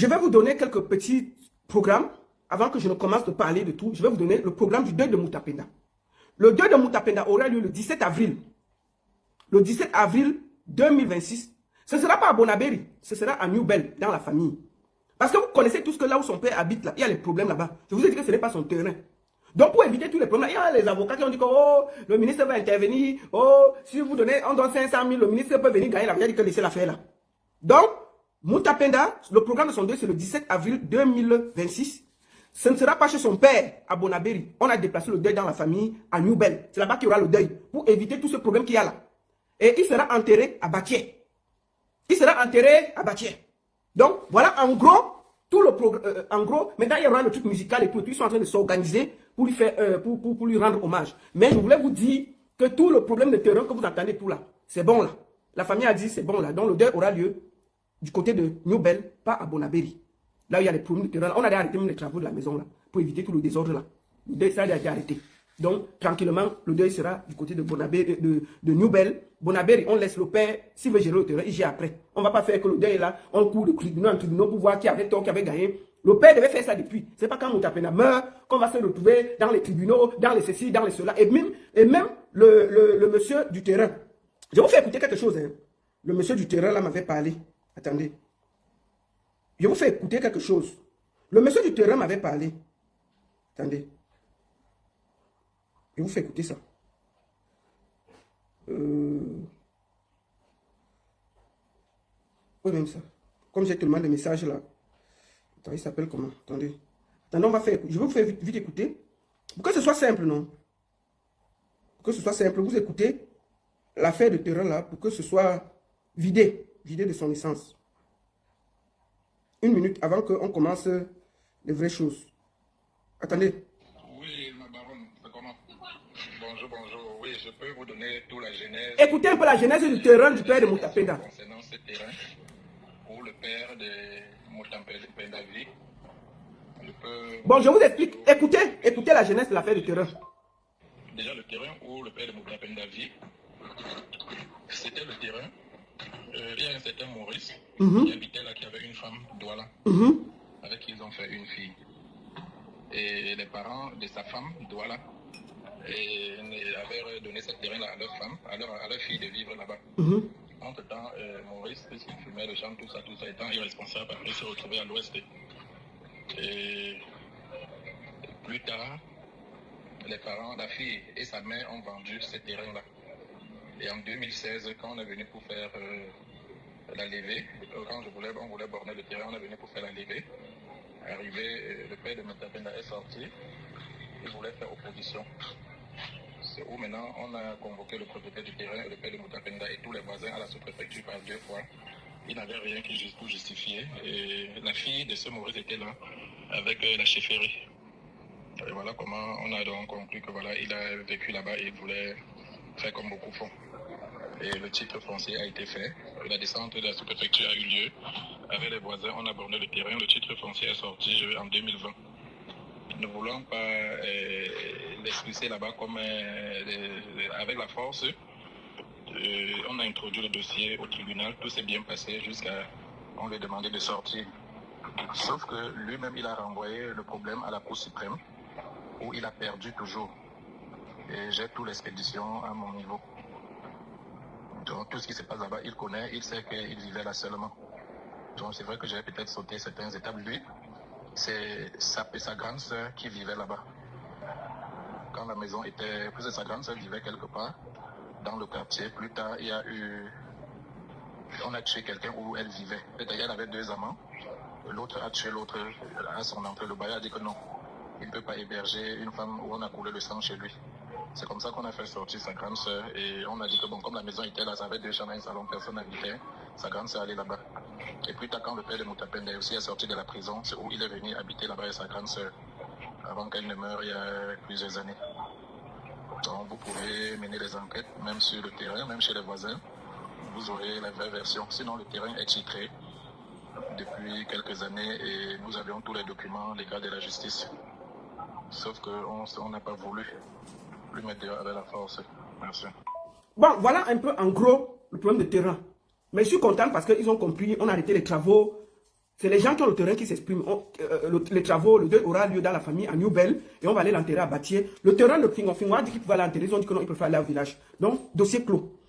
Je vais vous donner quelques petits programmes. Avant que je ne commence de parler de tout, je vais vous donner le programme du deuil de Moutapenda. Le deuil de Moutapenda aura lieu le 17 avril. Le 17 avril 2026. Ce ne sera pas à Bonaberi, ce sera à New Bell, dans la famille. Parce que vous connaissez tous que là où son père habite, là, il y a les problèmes là-bas. Je vous ai dit que ce n'est pas son terrain. Donc pour éviter tous les problèmes, il y a les avocats qui ont dit que oh, le ministre va intervenir, oh, si vous donnez, on donne 500 000, le ministre peut venir gagner la vie, il a dit que laissez l'affaire là. Donc, Moutapenda, le programme de son deuil, c'est le 17 avril 2026. Ce ne sera pas chez son père à Bonaberi. On a déplacé le deuil dans la famille à New Bell. C'est là-bas qu'il y aura le deuil, pour éviter tout ce problème qu'il y a là. Et il sera enterré à Batier. Il sera enterré à Batier. Donc, voilà en gros, tout le programme. En gros, maintenant il y aura le truc musical et tout. Ils sont en train de s'organiser pour lui faire, pour lui rendre hommage. Mais je voulais vous dire que tout le problème de terrain que vous entendez tout là, c'est bon là. La famille a dit c'est bon là. Donc le deuil aura lieu du côté de New Bell, pas à Bonaberi. Là où il y a les problèmes de terrain. On a arrêté même les travaux de la maison là, pour éviter tout le désordre là. Le deuil, ça a été arrêté. Donc, tranquillement, le deuil sera du côté de Bonaberi, de New Bell. Bonaberi, on laisse le père, s'il veut gérer le terrain, il gère après. On ne va pas faire que le deuil est là, on court de tribunal en tribunal pour voir qui avait tort, qui avait gagné. Le père devait faire ça depuis. Ce n'est pas quand Moutapenda meurt qu'on va se retrouver dans les tribunaux, dans les ceci, dans les cela. Et même le monsieur du terrain. Je vais vous faire écouter quelque chose. Hein. Le monsieur du terrain là m'avait parlé. Attendez. Je vous fais écouter quelque chose. Le monsieur du terrain m'avait parlé. Attendez. Je vous fais écouter ça. Oui, même ça. Comme j'ai tellement de messages là. Attends, il s'appelle comment? Attendez. Attendez, on va faire. Je vais vous faire vite écouter. Pour que ce soit simple, non? Pour que ce soit simple, vous écoutez l'affaire de terrain là, pour que ce soit vidé de son essence. Une minute avant qu'on commence les vraies choses. Attendez. Oui, ma baronne, c'est comment? Bonjour. Oui, je peux vous donner toute la genèse. Écoutez un peu la genèse du terrain du père de Moutapenda. Concernant ce terrain, pour le père de Moutapenda, je peux... Bon, je vous explique. Écoutez la genèse de l'affaire du terrain. Déjà, le terrain où le père de Moutapenda vit, c'était le terrain. Il y a un certain Maurice qui habitait là, qui avait une femme, Douala, avec qui ils ont fait une fille. Et les parents de sa femme, Douala, avaient donné ce terrain-là à leur femme, à leur fille de vivre là-bas. Entre-temps, Maurice, puisqu'il fumait le champ, tout ça étant irresponsable, après se retrouver à l'ouest. Et plus tard, les parents, la fille et sa mère ont vendu ce terrain-là. Et en 2016, quand on est venu pour faire la levée, quand on voulait borner le terrain, on est venu pour faire la levée. Arrivé, le père de Moutapenda est sorti, il voulait faire opposition. C'est où maintenant on a convoqué le propriétaire du terrain, le père de Moutapenda et tous les voisins à la sous-préfecture par 2 fois. Il n'avait rien pour justifier. Et la fille de ce Maurice était là avec la chefferie. Et voilà comment on a donc conclu que voilà, il a vécu là-bas et il voulait faire comme beaucoup font. Et le titre foncier a été fait. La descente de la sous-préfecture a eu lieu. Avec les voisins, on a borné le terrain. Le titre foncier est sorti en 2020. Nous ne voulons pas l'expulser là-bas comme avec la force. On a introduit le dossier au tribunal. Tout s'est bien passé jusqu'à on lui a demandé de sortir. Sauf que lui-même, il a renvoyé le problème à la Cour suprême où il a perdu toujours. Et j'ai toute l'expédition à mon niveau. Donc tout ce qui se passe là-bas, il connaît, il sait qu'il vivait là seulement. Donc c'est vrai que j'ai peut-être sauté certaines étapes. Lui, c'est sa grande sœur qui vivait là-bas. Quand la maison était... Plus sa grande sœur vivait quelque part dans le quartier. Plus tard, il y a eu... On a tué quelqu'un où elle vivait. Peut-être elle avait 2 amants. L'autre a tué l'autre à son entrée. Le bailleur a dit que non, il ne peut pas héberger une femme où on a coulé le sang chez lui. C'est comme ça qu'on a fait sortir sa grande sœur et on a dit que bon, comme la maison était là, ça avait 2 chambres et un salon, personne n'habitait, sa grande sœur allait là-bas. Et plus tard, quand le père de Moutapenda aussi est sorti de la prison, c'est où il est venu habiter là-bas avec sa grande sœur, avant qu'elle ne meure il y a plusieurs années. Donc vous pouvez mener des enquêtes, même sur le terrain, même chez les voisins, vous aurez la vraie version. Sinon, le terrain est titré depuis quelques années et nous avions tous les documents légaux de la justice. Sauf qu'on n'a pas voulu lui mettre dehors avec la force. Merci. Bon, voilà un peu en gros le problème de terrain. Mais je suis content parce qu'ils ont compris, on a arrêté les travaux. C'est les gens qui ont le terrain qui s'expriment. Les travaux, le deuil aura lieu dans la famille à New Bell et on va aller l'enterrer à Bâtier. Le terrain de Fingon a dit qu'il pouvait aller l'enterrer. Ils ont dit que non, ils préfèrent aller au village. Donc, dossier clos.